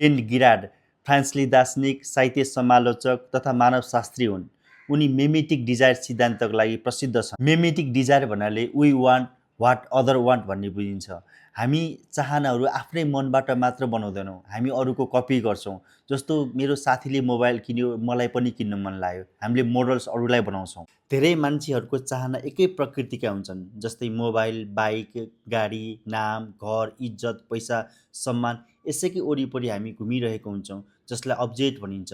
An गिराड फ्रान्सली दार्शनिक, साहित्य समालोचक तथा मानवशास्त्री हुन्। उनी मेमेटिक डिजायर सिद्धान्तको लागि प्रसिद्ध छन्। मेमेटिक डिजायर भन्नाले we want what other want भन्ने बुझिन्छ। हामी चाहनाहरू आफ्नै मनबाट मात्र बनाउँदैनौँ, हामी अरूको कपी गर्छौँ। जस्तो मेरो साथीले मोबाइल किन्यो, मलाई पनि किन्न मन लाग्यो, हामीले मोडल्स अरूलाई बनाउँछौँ। धेरै मान्छेहरूको चाहना एकै प्रकृतिका हुन्छन्, जस्तै मोबाइल, बाइक, गाडी, नाम, घर, इज्जत, पैसा, सम्मान। यसैकै वरिपरि हामी घुमिरहेको हुन्छौँ, जसलाई अब्जेक्ट भनिन्छ।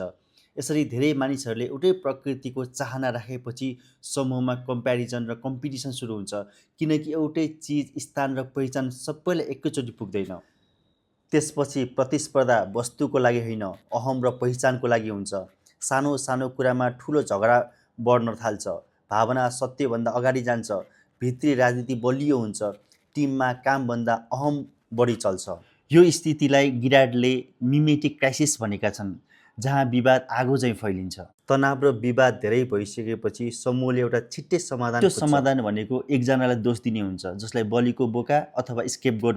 यसरी धेरै मानिसहरूले एउटै प्रकृतिको चाहना राखेपछि समूहमा कम्प्यारिजन र कम्पिटिसन सुरु हुन्छ, किनकि एउटै चिज, स्थान र पहिचान सबैलाई एकैचोटि पुग्दैन। त्यसपछि प्रतिस्पर्धा वस्तुको लागि होइन, अहम र पहिचानको लागि हुन्छ। सानो सानो कुरामा ठुलो झगडा बढ्न थाल्छ, भावना सत्यभन्दा अगाडि जान्छ, भित्री राजनीति बलियो हुन्छ, टिममा कामभन्दा अहम बढी चल्छ। यो स्थितिलाई गिराडले मिमेटिक क्राइसिस भनेका छन्, जहाँ विवाद आगो झैँ फैलिन्छ। तनाव र विवाद धेरै भइसकेपछि समूहले एउटा छिट्टै समाधान खोज्छ। त्यो समाधान भनेको एकजनालाई दोष दिने हुन्छ, जसलाई बलिको बोका अथवा स्केपगोट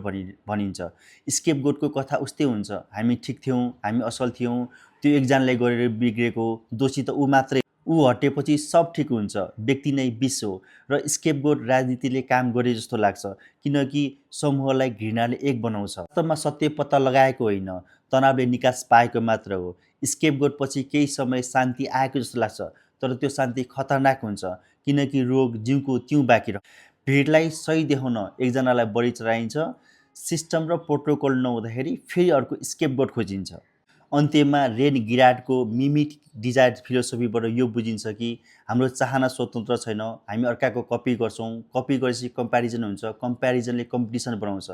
भनिन्छ। स्केपगोटको कथा उस्तै हुन्छ, हामी ठिक थियौँ, हामी असल थियौँ, त्यो एकजनाले गरेर बिग्रेको, दोषी त ऊ मात्रै, ऊ हटेपछि सब ठिक हुन्छ, व्यक्ति नै विष हो। र स्केपगोट राजनीतिले काम गरे जस्तो लाग्छ, किनकि समूहलाई घृणाले एक बनाउँछ। वास्तवमा सत्य पत्ता लगाएको होइन, तनावले निकास पाएको मात्र हो। स्केपगोट पछि केही समय शान्ति आएको जस्तो लाग्छ, तर त्यो शान्ति खतरनाक हुन्छ, किनकि रोग जिउको त्यों बाँकी रह्छ। भिडलाई सही देखाउन एकजनालाई बढी चढाइन्छ, सिस्टम र प्रोटोकल नहुँदाखेरि फेरि अर्को स्केपगोट खोजिन्छ। अन्त्यमा रेन गिराडको मिमेटिक डिजायर फिलोसफीबाट यो बुझिन्छ कि हाम्रो चाहना स्वतन्त्र छैन, हामी अर्काको कपी गर्छौँ, कपी गरेपछि कम्प्यारिजन हुन्छ, कम्प्यारिजनले कम्पिटिसन बनाउँछ।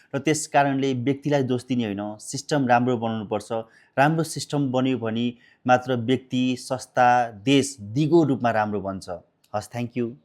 र त्यस कारणले व्यक्तिलाई दोष दिने होइन, सिस्टम राम्रो बनाउनुपर्छ। राम्रो सिस्टम बन्यो भने मात्र व्यक्ति, संस्था, देश दिगो रूपमा राम्रो बन्छ। हस्, थ्याङ्क यू।